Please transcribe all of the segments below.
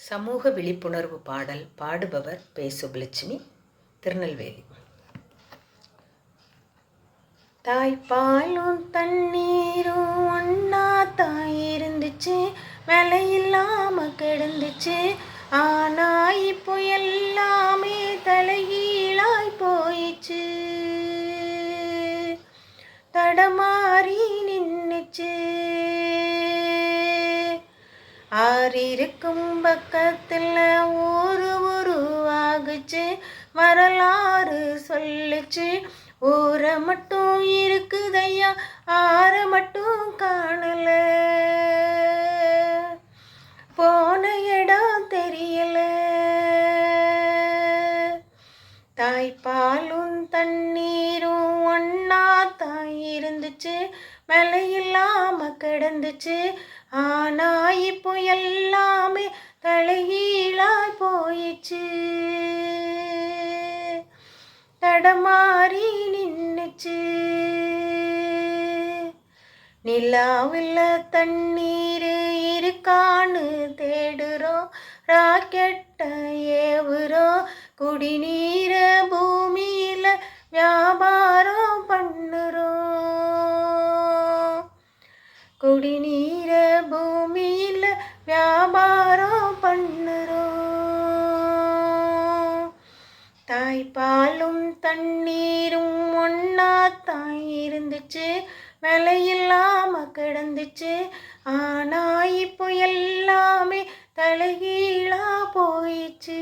சமூக விழிப்புணர்வு பாடல் பாடுபவர் பே. சுப்புலட்சுமி, திருநெல்வேலி. தாய்ப்பாலும் தண்ணீரும் ஒன்னா தாய் இருந்துச்சு, விலையில்லாம கிடந்துச்சு. ஆனா இப்போ எல்லாமே தலைகீழாய் போயிச்சு, தடமாறி நின்னுச்சு. ஆறிருக்கும் பக்கத்தில் ஊரு உருவாகுச்சு, வரலாறு சொல்லுச்சு. ஊரை மட்டும் இருக்குதையா, ஆற மட்டும் காணல. போன இடம் தெரியல. தாய்ப்பாலும் தண்ணீரும் ஒன்னா தாய் இருந்துச்சு, விலையில்லாம கிடந்துச்சு. ஆனா இப்போ எல்லாமே தலைகீழாய் போயிச்சு, தடமாறி நின்னுச்சு. நிலாவில் தண்ணீர் இருக்கான்னு தேடுறோம், ராக்கெட்ட ஏவுறோம். குடிநீர பூமியில வியாபாரம் பண்ணுறோம், குடிநீர பூமியில வியாபாரம் பண்ணுறோம். தாய்ப்பாலும் தண்ணீரும் ஒன்னா தாய் இருந்துச்சு, விலையில்லாம கிடந்துச்சு. ஆனா இப்போ எல்லாமே தலைகீழா போயிச்சு,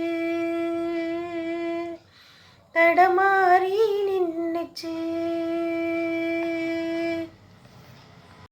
தடமாறி நின்னுச்சு.